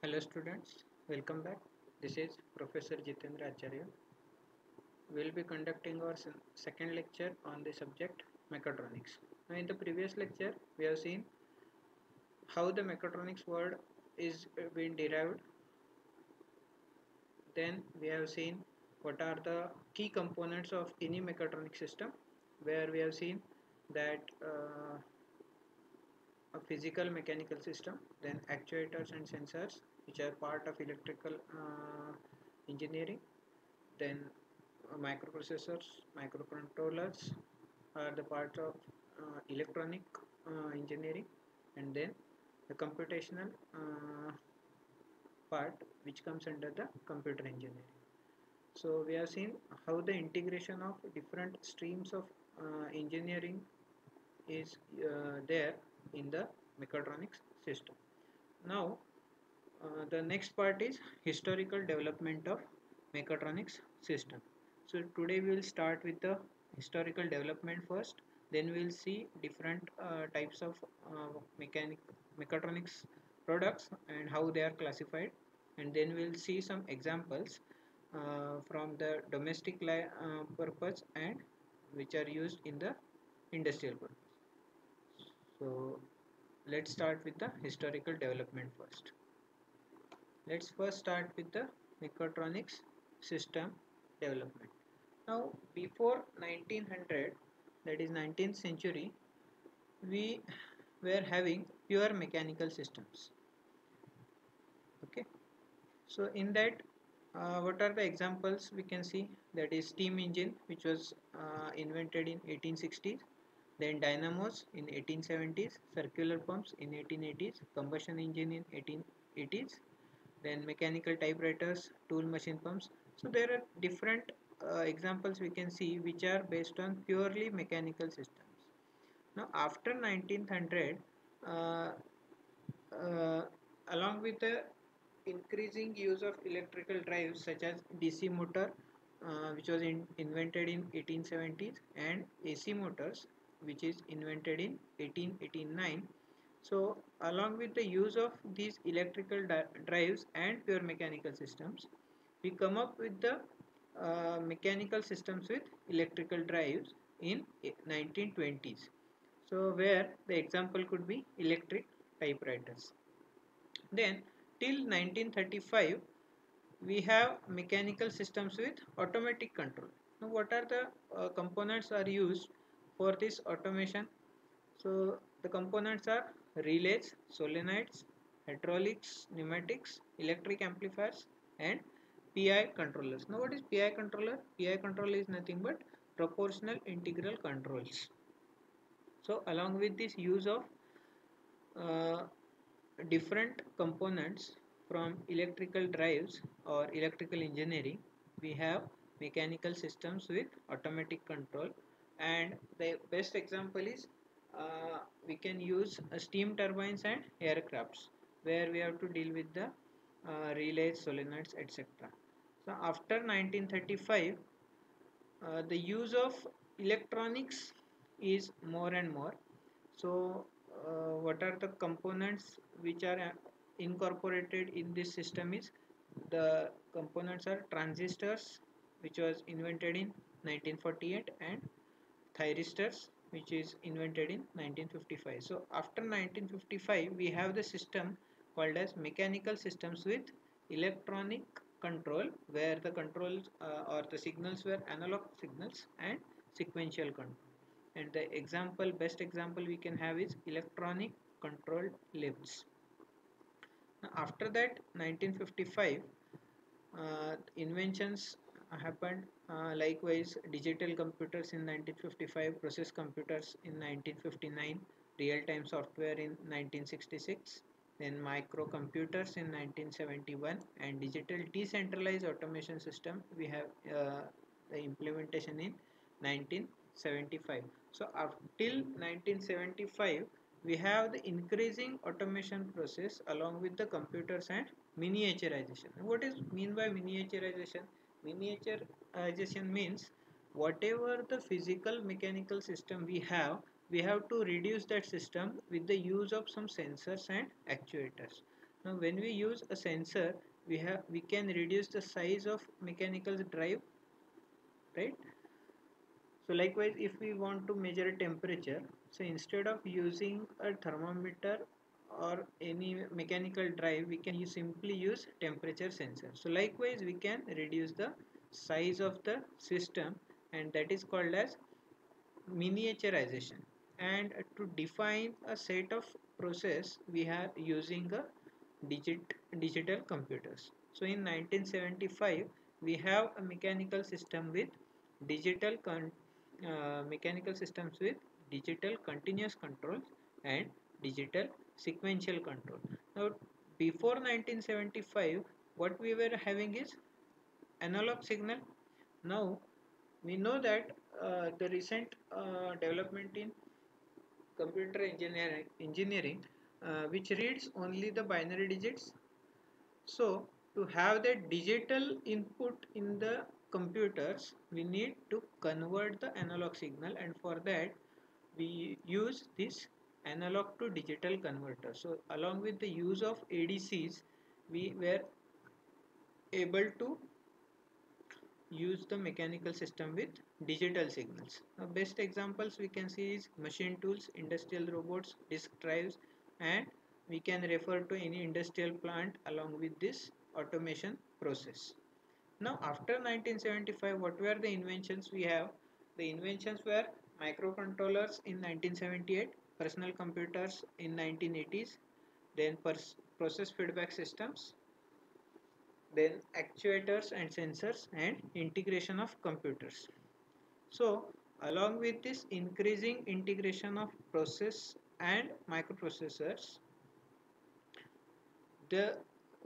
Hello students, welcome back. This is Professor Jitendra Acharya. We will be conducting our second lecture on the subject mechatronics. Now in the previous lecture we have seen how the mechatronics word is been derived. Then we have seen what are the key components of any mechatronic system, where we have seen that a physical mechanical system, then actuators and sensors which are part of electrical engineering, then microprocessors, microcontrollers are the part of electronic engineering, and then the computational part which comes under the computer engineering. So we have seen how the integration of different streams of engineering is there in the mechatronics system. Now the next part is historical development of mechatronics system. So today we will start with the historical development first, then we will see different types of mechatronics products and how they are classified, and then we will see some examples from the domestic purpose and which are used in the industrial purpose. So let's start with the historical development first. Let's first start with the mechatronics system development. Now, before 1900, that is 19th century, we were having pure mechanical systems. Okay, so in that, what are the examples we can see? That is steam engine, which was invented in 1860s. Then dynamos in 1870s, circular pumps in 1880s, combustion engine in 1880s, then mechanical typewriters, tool machine pumps. So there are different examples we can see which are based on purely mechanical systems. Now after 1900, uh, uh, along with the increasing use of electrical drives such as DC motor, which was invented in 1870s, and AC motors, which is invented in 1889. So along with the use of these electrical drives and pure mechanical systems, we come up with the mechanical systems with electrical drives in 1920s. So where the example could be electric typewriters. Then till 1935 we have mechanical systems with automatic control. Now what are the components are used for this automation? So the components are relays, solenoids, hydraulics, pneumatics, electric amplifiers, and PI controllers. Now what is PI controller? PI controller is nothing but proportional integral controls. So along with this use of uh, different components from electrical drives or electrical engineering, we have mechanical systems with automatic control, and the best example is we can use steam turbines and aircrafts, where we have to deal with the relays, solenoids, etc. So after 1935, the use of electronics is more and more. So what are the components which are incorporated in this system is the components are transistors, which was invented in 1948, and thyristors, which is invented in 1955. So after 1955 we have the system called as mechanical systems with electronic control, where the controls or the signals were analog signals and sequential control. And the best example we can have is electronic controlled lifts. Now, after that 1955 inventions happened, likewise digital computers in 1955, process computers in 1959, real-time software in 1966, then microcomputers in 1971, and digital decentralized automation system we have the implementation in 1975. So up till 1975 we have the increasing automation process along with the computers and miniaturization. What is mean by miniaturization? Miniaturization means whatever the physical mechanical system we have to reduce that system with the use of some sensors and actuators. Now when we use a sensor, we can reduce the size of mechanical drive, right? So likewise, if we want to measure temperature, so instead of using a thermometer or any mechanical drive, we can simply use temperature sensor. So likewise, we can reduce the size of the system, and that is called as miniaturization. And to define a set of process, we are using a digital computers. So in 1975, we have a digital mechanical systems with digital continuous control and digital sequential control. Now, before 1975, what we were having is analog signal. Now, we know that the recent development in computer engineering which reads only the binary digits. So to have the digital input in the computers, we need to convert the analog signal, and for that we use this analog to digital converter. So along with the use of ADCs, we were able to use the mechanical system with digital signals. Now, best examples we can see is machine tools, industrial robots, disk drives, and we can refer to any industrial plant along with this automation process. Now, after 1975, what were the inventions we have? The inventions were microcontrollers in 1978, personal computers in 1980s, then process feedback systems, then actuators and sensors, and integration of computers. So along with this increasing integration of process and microprocessors, the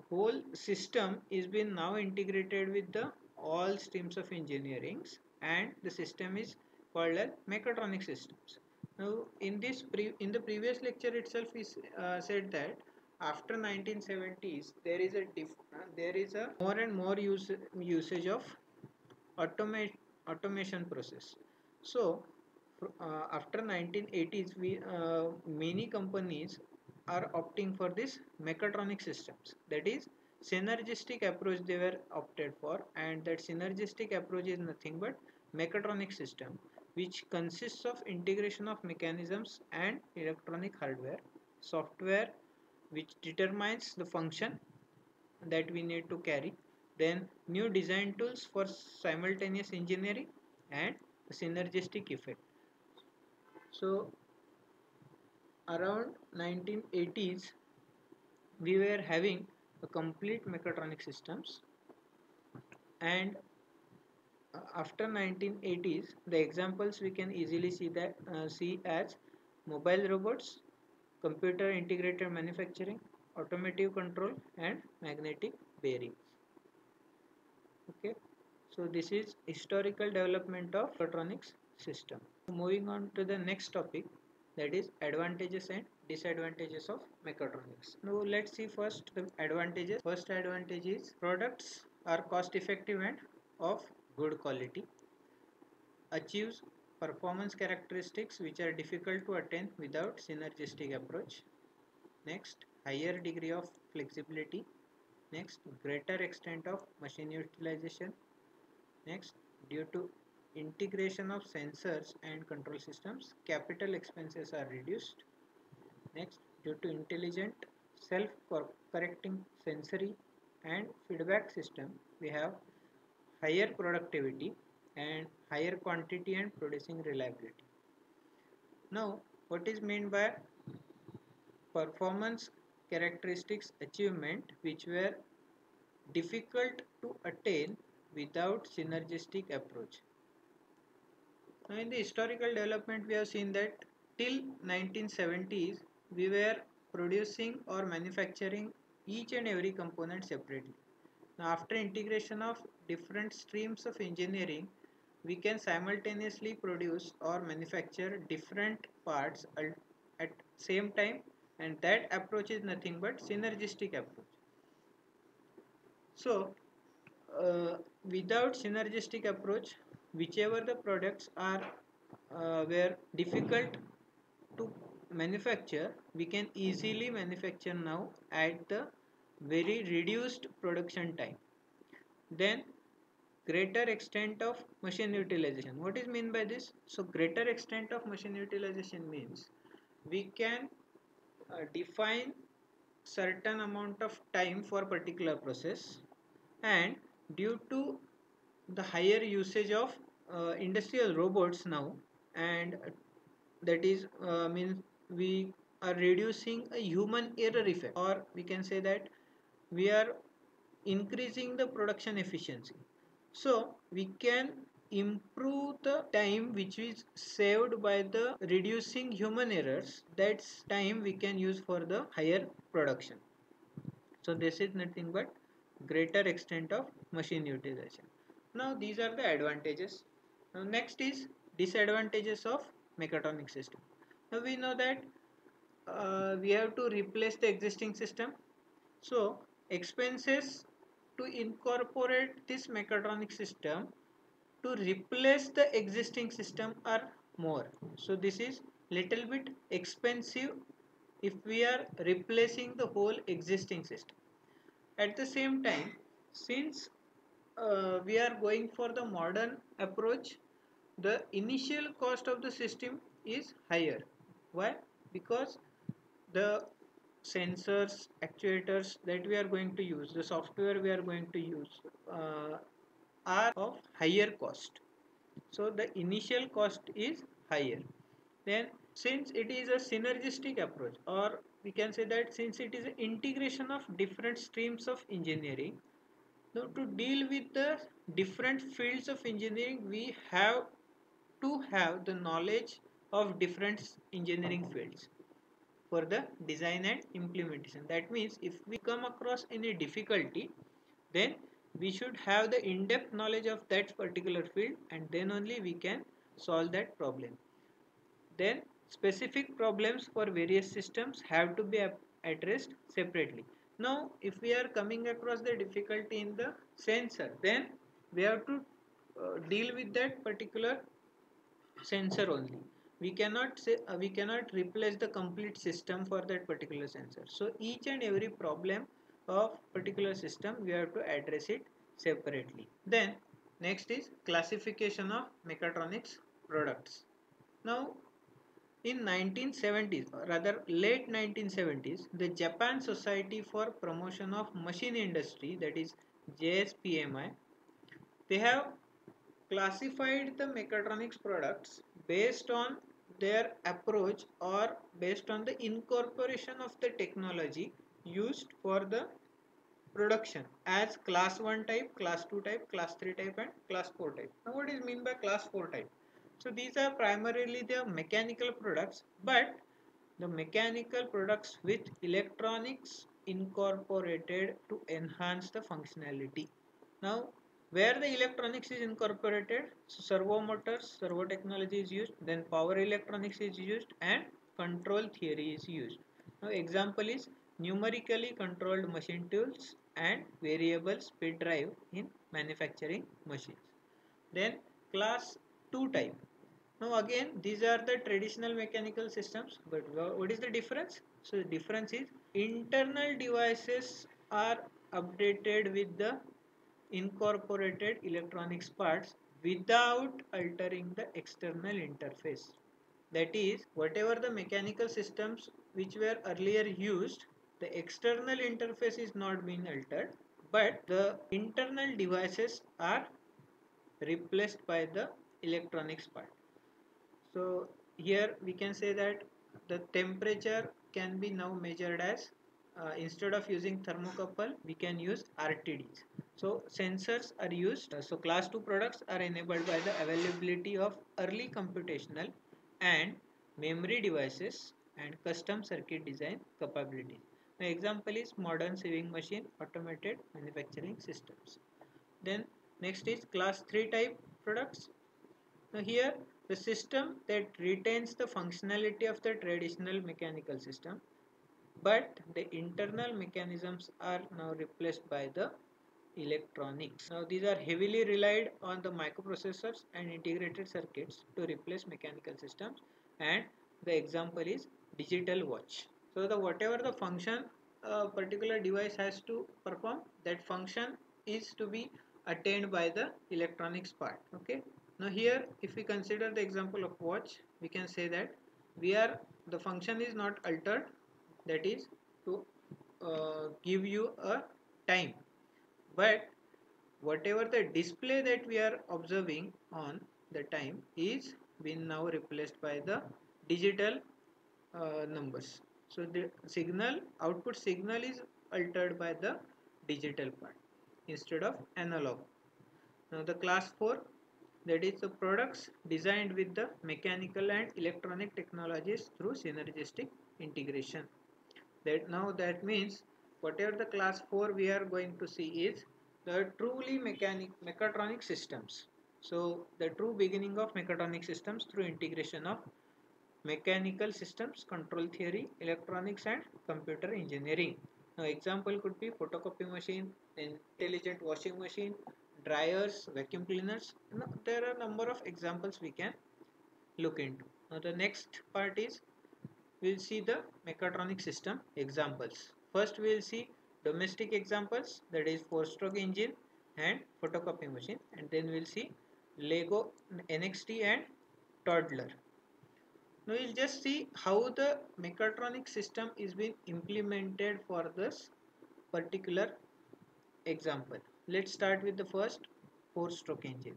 whole system is been now integrated with the all streams of engineering, and the system is called as mechatronic systems. Now in the previous lecture itself we said that after 1970s there is a more and more usage of automate automation process. So after 1980s, many companies are opting for this mechatronic systems. That is synergistic approach they were opted for, and that synergistic approach is nothing but mechatronic system, which consists of integration of mechanisms and electronic hardware, software which determines the function that we need to carry, then new design tools for simultaneous engineering and synergistic effect. So around 1980s we were having a complete mechatronic systems, and after 1980s the examples we can easily see as mobile robots, computer integrated manufacturing, automotive control, and magnetic bearings. Okay, so this is historical development of electronics system. Moving on to the next topic, that is advantages and disadvantages of mechatronics. Now let's see first the advantages. First advantage is products are cost effective and of good quality, achieves performance characteristics which are difficult to attain without synergistic approach. Next, higher degree of flexibility. Next, greater extent of machine utilization. Next, due to integration of sensors and control systems, capital expenses are reduced. Next, due to intelligent self-correcting sensory and feedback system, we have higher productivity and higher quantity and producing reliability. Now, what is meant by performance characteristics achievement which were difficult to attain without synergistic approach? Now in the historical development we have seen that till 1970s we were producing or manufacturing each and every component separately. Now after integration of different streams of engineering, we can simultaneously produce or manufacture different parts at same time, and that approach is nothing but synergistic approach. So without synergistic approach, whichever the products are were difficult to manufacture, we can easily manufacture now at the very reduced production time. Then greater extent of machine utilization. What is mean by this? So greater extent of machine utilization means we can define certain amount of time for particular process, and due to the higher usage of industrial robots now, and that is means we are reducing a human error effect, or we can say that we are increasing the production efficiency. So we can improve the time which is saved by the reducing human errors. That's time we can use for the higher production. So this is nothing but greater extent of machine utilization. Now these are the advantages. Now next is disadvantages of mechatronic system. Now we know that we have to replace the existing system. So expenses to incorporate this mechatronic system to replace the existing system are more. So this is little bit expensive if we are replacing the whole existing system. At the same time, since we are going for the modern approach, the initial cost of the system is higher. Why? Because the sensors, actuators that we are going to use, the software we are going to use are of higher cost. So the initial cost is higher. Then since it is a synergistic approach, or we can say that since it is an integration of different streams of engineering, now to deal with the different fields of engineering, we have to have the knowledge of different engineering fields for the design and implementation. That means if we come across any difficulty, then we should have the in-depth knowledge of that particular field, and then only we can solve that problem. Then specific problems for various systems have to be addressed separately. Now if we are coming across the difficulty in the sensor, then we have to deal with that particular sensor only. We cannot say we cannot replace the complete system for that particular sensor. So each and every problem of particular system we have to address it separately. Then next is classification of mechatronics products. Now in 1970s, or rather late 1970s, the Japan Society for Promotion of Machine Industry, that is JSPMI, they have classified the mechatronics products based on their approach, or based on the incorporation of the technology used for the production, as class 1 type, class 2 type, class 3 type, and class 4 type. Now what is mean by class 4 type? So these are primarily the mechanical products, but the mechanical products with electronics incorporated to enhance the functionality. Now where the electronics is incorporated, so servo motors, servo technology is used, then power electronics is used, and control theory is used. Now example is numerically controlled machine tools and variable speed drive in manufacturing machines. Then class 2 type. Now again these are the traditional mechanical systems, but what is the difference? So the difference is internal devices are updated with the incorporated electronics parts without altering the external interface. That is, whatever the mechanical systems which were earlier used, the external interface is not being altered, but the internal devices are replaced by the electronics part. So here we can say that the temperature can be now measured as instead of using thermocouple, we can use RTDs. So sensors are used. So class 2 products are enabled by the availability of early computational and memory devices and custom circuit design capabilities. An example is modern sewing machine automated manufacturing systems. Then next is class 3 type products. Now here the system that retains the functionality of the traditional mechanical system, but the internal mechanisms are now replaced by the electronics. Now these are heavily relied on the microprocessors and integrated circuits to replace mechanical systems, and the example is digital watch. So the whatever the function a particular device has to perform, that function is to be attained by the electronics part. Okay, now here if we consider the example of watch, we can say that we are the function is not altered, that is to give you a time, but whatever the display that we are observing on the time is been now replaced by the digital numbers. So the signal, output signal is altered by the digital part instead of analog. Now the class 4, that is the products designed with the mechanical and electronic technologies through synergistic integration. That now that means whatever the class 4 we are going to see is the truly mechatronic systems. So the true beginning of mechatronic systems through integration of mechanical systems, control theory, electronics and computer engineering. Now example could be photocopy machine, intelligent washing machine, dryers, vacuum cleaners. Now, there are a number of examples we can look into. Now the next part is we'll see the mechatronic system examples. First we will see domestic examples, that is 4-stroke engine and photocopy machine, and then we'll see Lego NXT and toddler. Now we'll just see how the mechatronic system is being implemented for this particular example. Let's start with the first 4-stroke engine.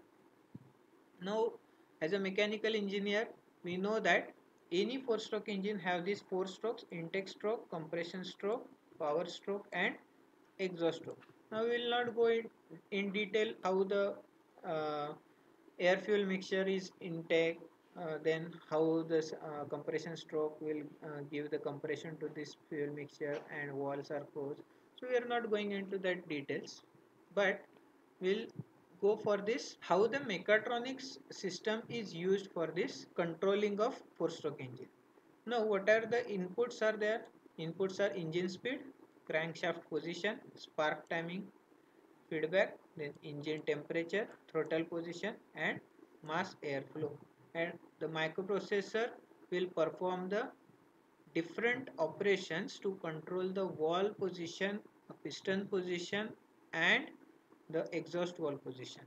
Now as a mechanical engineer, we know that any 4-stroke engine have these 4 strokes: intake stroke, compression stroke, power stroke and exhaust stroke. Now we will not go in detail how the uh, air fuel mixture is intake, then how this compression stroke will give the compression to this fuel mixture and walls are closed. So we are not going into that details, but we'll go for this how the mechatronics system is used for this controlling of 4-stroke engine. Now what are the inputs are there? Inputs are engine speed, crankshaft position, spark timing, feedback, then engine temperature, throttle position and mass airflow. And the microprocessor will perform the different operations to control the valve position, piston position and the exhaust valve position.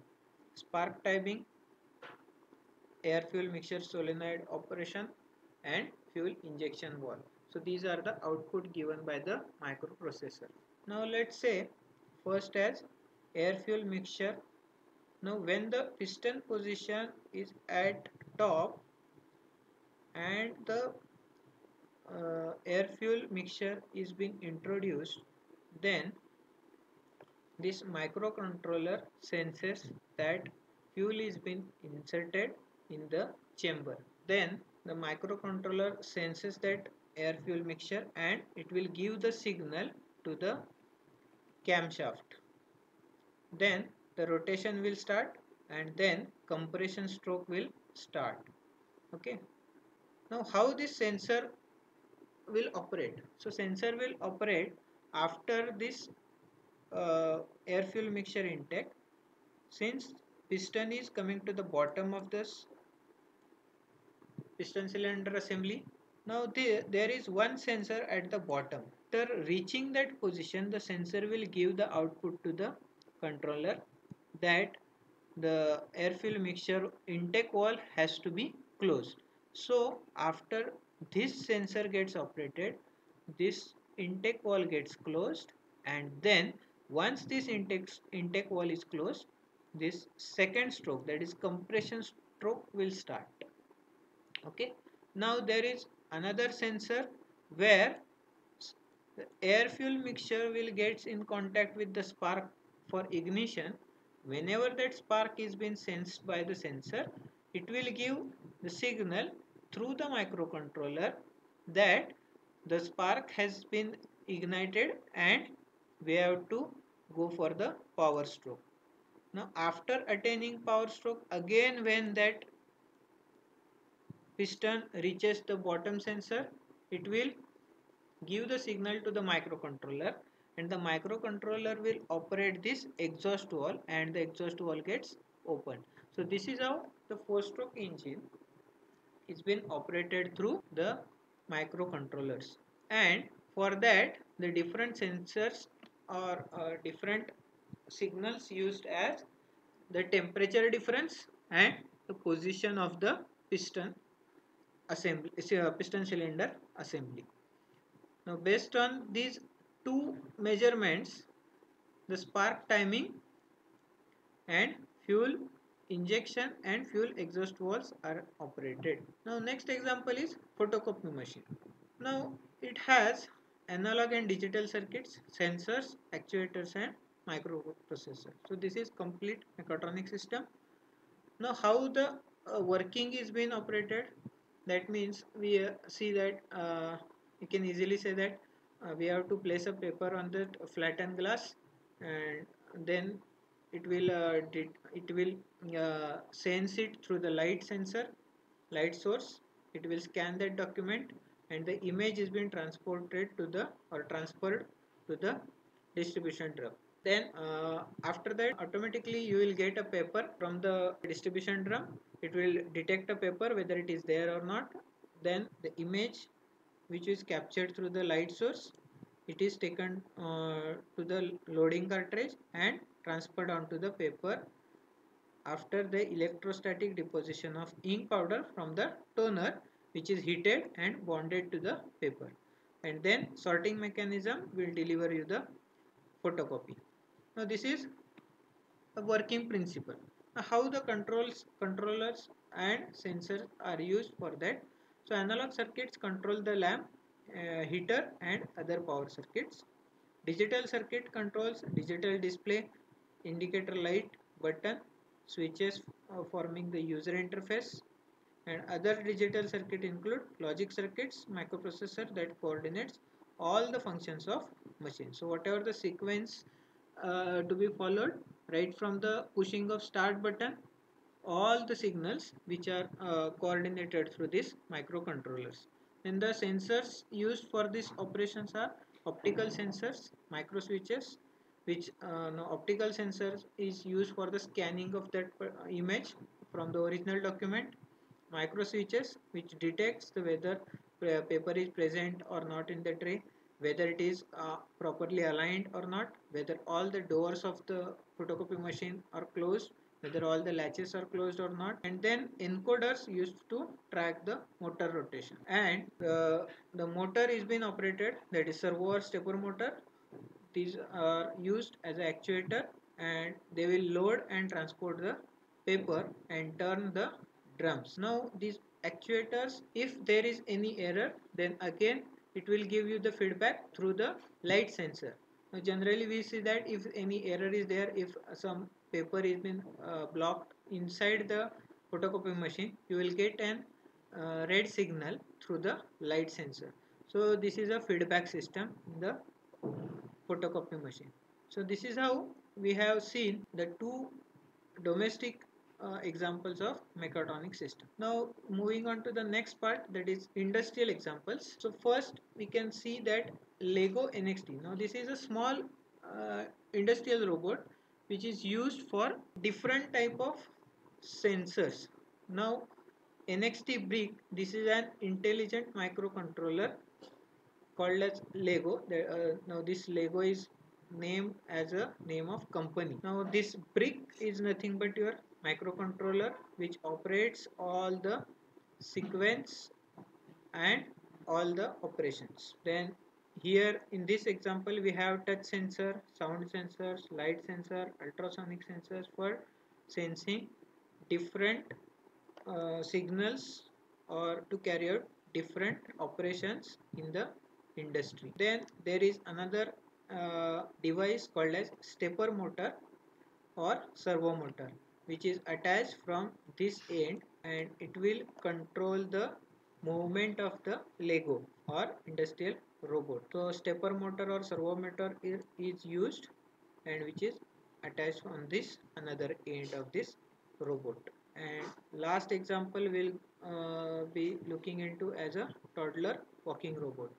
Spark timing, air fuel mixture solenoid operation and fuel injection valve. So these are the output given by the microprocessor. Now let's say first as air fuel mixture. Now when the piston position is at top and the air fuel mixture is being introduced, then this microcontroller senses that fuel is being inserted in the chamber. Then the microcontroller senses that air fuel mixture and it will give the signal to the camshaft. Then the rotation will start and then compression stroke will start. Okay. Now how this sensor will operate? So sensor will operate after this air fuel mixture intake. Since piston is coming to the bottom of this piston cylinder assembly, now there is one sensor at the bottom. After reaching that position, the sensor will give the output to the controller that the air fuel mixture intake valve has to be closed. So after this sensor gets operated, this intake valve gets closed, and then once this intake valve is closed, this second stroke, that is compression stroke, will start. Okay, now there is another sensor where the air fuel mixture will get in contact with the spark for ignition. Whenever that spark is being sensed by the sensor, it will give the signal through the microcontroller that the spark has been ignited and we have to go for the power stroke. Now after attaining power stroke, again when that piston reaches the bottom sensor, it will give the signal to the microcontroller and the microcontroller will operate this exhaust valve and the exhaust valve gets opened. So this is how the 4-stroke engine is been operated through the microcontrollers. And For that, the different sensors or different signals used as the temperature difference and the position of the piston assembly, piston cylinder assembly. Now, based on these two measurements, the spark timing and fuel injection and fuel exhaust valves are operated. Now, next example is photocopy machine. Now, it has analog and digital circuits, sensors, actuators, and microprocessor. So, this is complete mechatronic system. Now, how the working is being operated? That means we see that you can easily say that we have to place a paper on the flattened glass, and then it will sense it through the light sensor, light source. It will scan that document, and the image is being transported to the or transferred to the distribution drum. Then after that, automatically you will get a paper from the distribution drum. It will detect a paper whether it is there or not. Then the image which is captured through the light source, it is taken to the loading cartridge and transferred onto the paper after the electrostatic deposition of ink powder from the toner, which is heated and bonded to the paper, and then sorting mechanism will deliver you the photocopy. Now this is a working principle. Now how the controllers and sensors are used for that? So analog circuits control the lamp, heater, and other power circuits. Digital circuit controls digital display, indicator light, button, switches forming the user interface, and other digital circuit include logic circuits, microprocessor that coordinates all the functions of machine. So whatever the sequence to be followed, right from the pushing of start button, all the signals which are coordinated through these microcontrollers. Then the sensors used for these operations are optical sensors, micro switches, which no, optical sensors is used for the scanning of that image from the original document. Micro switches which detects the whether paper is present or not in the tray, whether it is properly aligned or not, whether all the doors of the photocopy machine are closed, whether all the latches are closed or not. And then encoders used to track the motor rotation, and the motor is being operated, that is servo or stepper motor. These are used as an actuator, and they will load and transport the paper and turn the drums. Now these actuators, if there is any error, then again it will give you the feedback through the light sensor. Now generally we see that if any error is there, if some paper is been blocked inside the photocopy machine, you will get an red signal through the light sensor. So this is a feedback system in the photocopy machine. So this is how we have seen the two domestic examples of mechatronic system. Now moving on to the next part, that is industrial examples. So first we can see that Lego NXT. Now this is a small industrial robot which is used for different type of sensors. Now NXT Brick, this is an intelligent microcontroller called as Lego. Now this Lego is named as a name of company. Now this brick is nothing but your microcontroller which operates all the sequence and all the operations. Then here in this example we have touch sensor, sound sensors, light sensor, ultrasonic sensors for sensing different signals or to carry out different operations in the industry. Then there is another device called as stepper motor or servo motor, which is attached from this end, and it will control the movement of the Lego or industrial robot. So stepper motor or servo motor is used, and which is attached on this another end of this robot. And last example will be looking into as a toddler walking robot.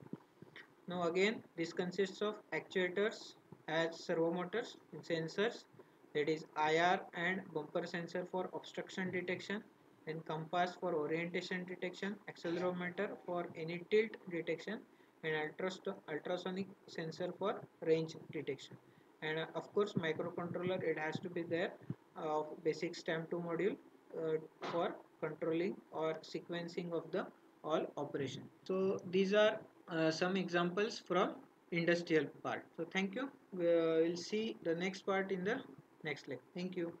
Now again this consists of actuators as servo motors and sensors, that is IR and bumper sensor for obstruction detection, then compass for orientation detection, accelerometer for any tilt detection, and ultrasonic sensor for range detection. And of course microcontroller, it has to be there, basic STAM2 module for controlling or sequencing of the all operation. So these are some examples from industrial part. So thank you. We'll see the next part in the next lecture. Thank you.